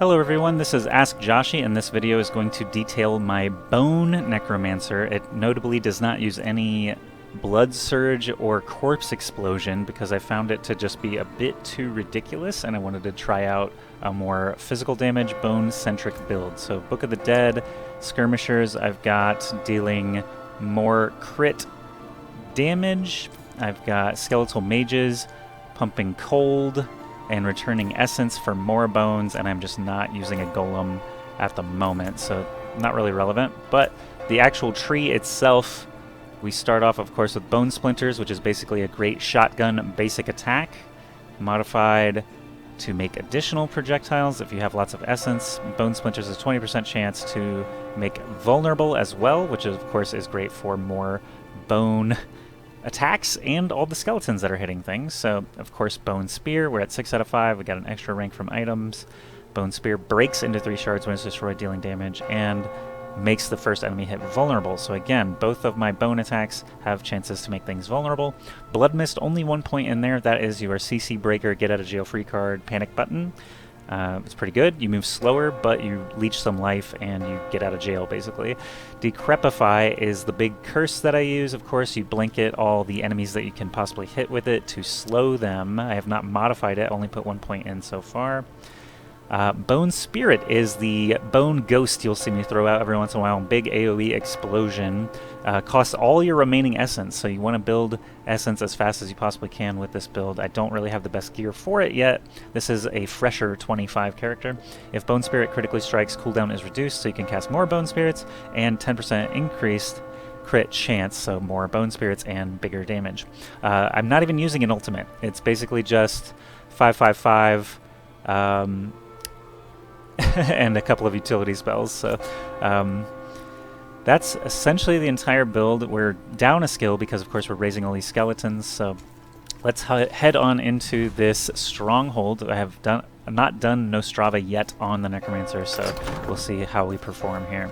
Hello everyone, this is Ask Joshi, and this video is going to detail my Bone Necromancer. It notably does not use any blood surge or corpse explosion because I found it to just be a bit too ridiculous and I wanted to try out a more physical damage, bone-centric build. So Book of the Dead, Skirmishers, I've got dealing more crit damage. I've got Skeletal Mages, pumping cold, and returning essence for more bones, and I'm just not using a golem at the moment, so not really relevant. But the actual tree itself, we start off, of course, with bone splinters, which is basically a great shotgun basic attack, modified to make additional projectiles if you have lots of essence. Bone splinters is 20% chance to make vulnerable as well, which of course is great for more bone attacks and all the skeletons that are hitting things. So, of course, Bone Spear, we're at 6 out of 5. We got an extra rank from items. Bone Spear breaks into 3 shards when it's destroyed, dealing damage, and makes the first enemy hit vulnerable. So again, both of my bone attacks have chances to make things vulnerable. Blood Mist, only 1 point in there. That is your CC breaker, get out of jail free card, panic button. It's pretty good. You move slower, but you leech some life and you get out of jail, basically. Decrepify is the big curse that I use. Of course, you blanket all the enemies that you can possibly hit with it to slow them. I have not modified it, only put 1 point in so far. Bone Spirit is the bone ghost you'll see me throw out every once in a while. Big AoE explosion. Costs all your remaining essence, so you want to build essence as fast as you possibly can with this build. I don't really have the best gear for it yet. This is a fresher 25 character. If Bone Spirit critically strikes, cooldown is reduced, so you can cast more Bone Spirits, and 10% increased crit chance, so more Bone Spirits and bigger damage. I'm not even using an ultimate. It's basically just 555, and a couple of utility spells, so that's essentially the entire build. We're down a skill because, of course, we're raising all these skeletons, so let's head on into this stronghold. I have not done Nostrava yet on the Necromancer, so we'll see how we perform here.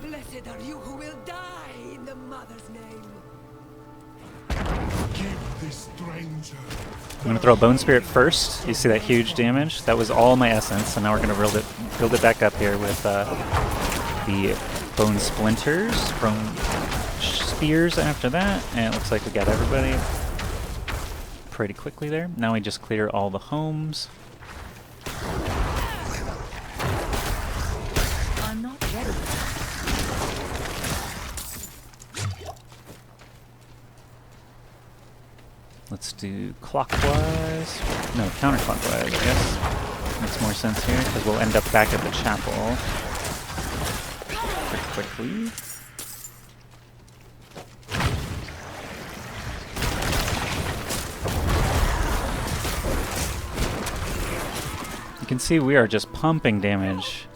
Blessed are you who will die in the Mother's name. Keep this stranger. I'm going to throw Bone Spirit first. You see that huge damage? That was all my essence, and now we're going to build it back up here with the Bone Splinters from Spears after that, and it looks like we got everybody pretty quickly there. Now we just clear all the homes. I'm not ready. Let's do clockwise. No, counterclockwise, I guess. Makes more sense here, because we'll end up back at the chapel pretty quickly. You can see we are just pumping damage.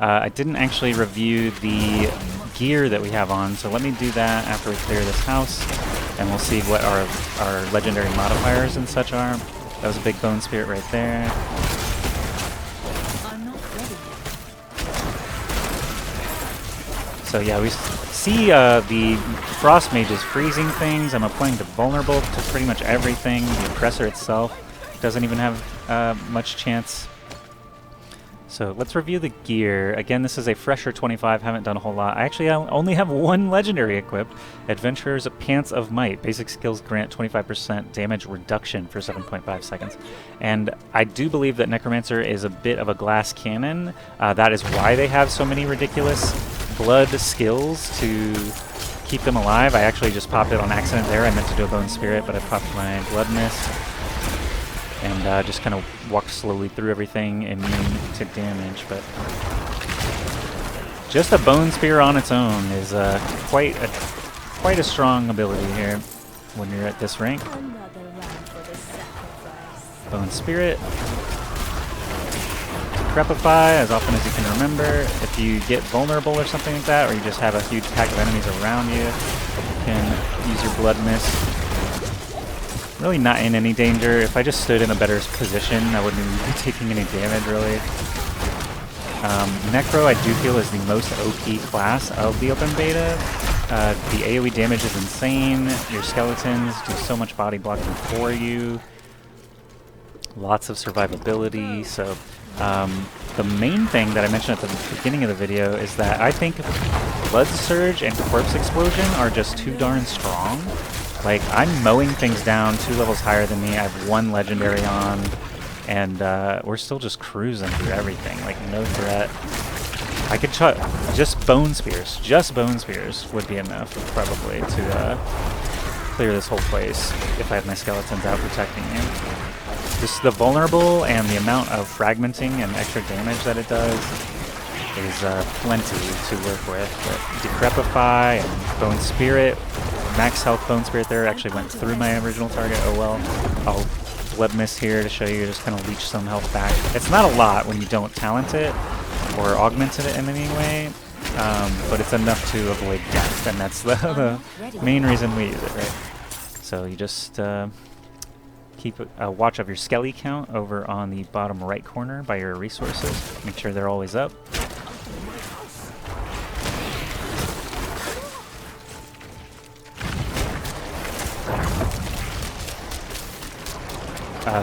I didn't actually review the gear that we have on, so let me do that after we clear this house, and we'll see what our legendary modifiers and such are. That was a big Bone Spirit right there. I'm not ready. So yeah, we see the Frost Mage is freezing things. I'm applying to vulnerable to pretty much everything. The Oppressor itself doesn't even have much chance. So let's review the gear. Again, this is a fresher 25, haven't done a whole lot. I actually only have 1 legendary equipped. Adventurer's Pants of Might. Basic skills grant 25% damage reduction for 7.5 seconds. And I do believe that Necromancer is a bit of a glass cannon. That is why they have so many ridiculous blood skills to keep them alive. I actually just popped it on accident there. I meant to do a Bone Spirit, but I popped my Blood Mist. And just kind of walked slowly through everything, immune to damage, but just a Bone Spear on its own is quite a strong ability here when you're at this rank. Bone Spirit, Decrepify as often as you can remember. If you get vulnerable or something like that, or you just have a huge pack of enemies around you, you can use your Blood Mist. Really not in any danger. If I just stood in a better position, I wouldn't even be taking any damage, really. Necro, I do feel, is the most OP class of the open beta. The AoE damage is insane. Your skeletons do so much body blocking for you. Lots of survivability, so The main thing that I mentioned at the beginning of the video is that I think Blood Surge and Corpse Explosion are just too darn strong. Like, I'm mowing things down 2 levels higher than me. I have 1 legendary on, and we're still just cruising through everything. Like, no threat. I could try just Bone Spears. Just Bone Spears would be enough, probably, to clear this whole place if I had my skeletons out protecting me. Just the vulnerable and the amount of fragmenting and extra damage that it does is plenty to work with. But Decrepify and Bone Spirit, max health Bone Spirit there, actually went through my original target. Oh well. I'll Blood Mist here to show you, just kind of leech some health back. It's not a lot when you don't talent it or augment it in any way, but it's enough to avoid death, and that's the main reason we use it, right? So you just keep a watch of your skelly count over on the bottom right corner by your resources. Make sure they're always up.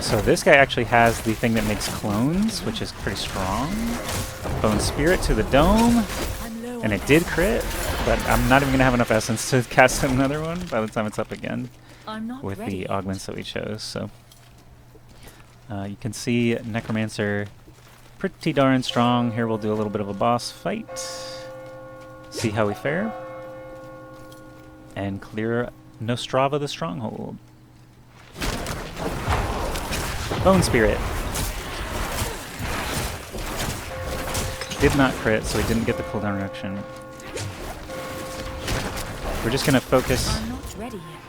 So this guy actually has the thing that makes clones, which is pretty strong. Bone Spirit to the dome, and it did crit, but I'm not even going to have enough essence to cast another one by the time it's up again with the augments that we chose. So you can see Necromancer pretty darn strong. Here we'll do a little bit of a boss fight, see how we fare, and clear Nostrava the Stronghold. Bone Spirit. Did not crit, so he didn't get the cooldown reduction. We're just going to focus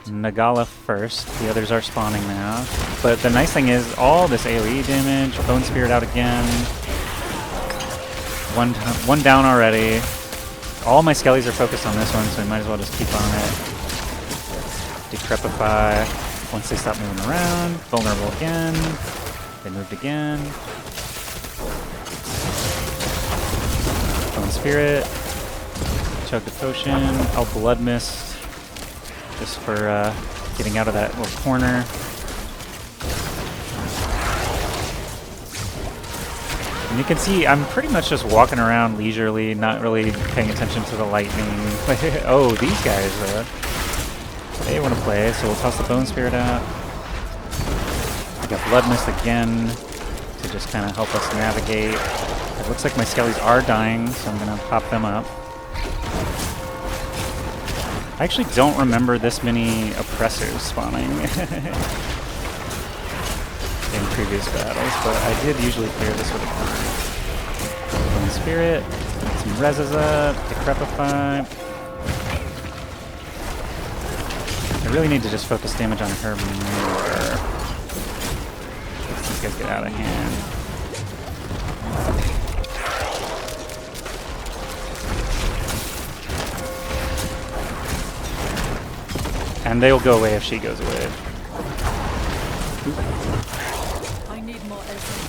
Nagala first. The others are spawning now. But the nice thing is, all this AoE damage, Bone Spirit out again. One down already. All my skellies are focused on this one, so we might as well just keep on it. Decrepify. Once they stop moving around, vulnerable again. They moved again. Bone Spirit. Chug the potion. I'll Blood Mist. Just for getting out of that little corner. And you can see I'm pretty much just walking around leisurely, not really paying attention to the lightning. Oh, these guys, they want to play, so we'll toss the Bone Spirit out. I got Blood Mist again to just kind of help us navigate. It looks like my skellies are dying, so I'm going to pop them up. I actually don't remember this many oppressors spawning in previous battles, but I did usually clear this with a Bone Spirit. Some reses up, Decrepify. I really need to just focus damage on her more. These guys get out of hand. And they'll go away if she goes away. I need more essence.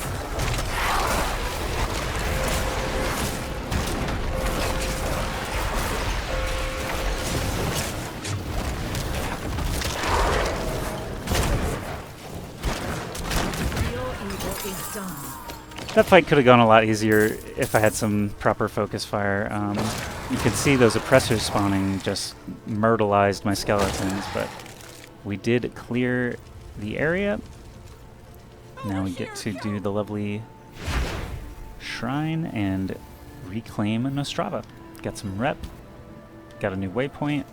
That fight could have gone a lot easier if I had some proper focus fire. You could see those oppressors spawning just myrtleized my skeletons, but we did clear the area. Now we get to do the lovely shrine and reclaim Nostrava. Got some rep, got a new waypoint.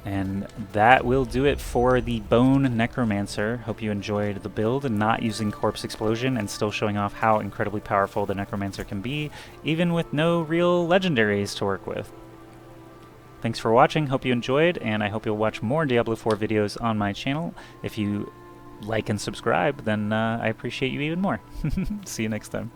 And that will do it for the Bone Necromancer. Hope you enjoyed the build and not using Corpse Explosion and still showing off how incredibly powerful the Necromancer can be, even with no real legendaries to work with. Thanks for watching, hope you enjoyed, and I hope you'll watch more Diablo 4 videos on my channel. If you like and subscribe, then I appreciate you even more. See you next time.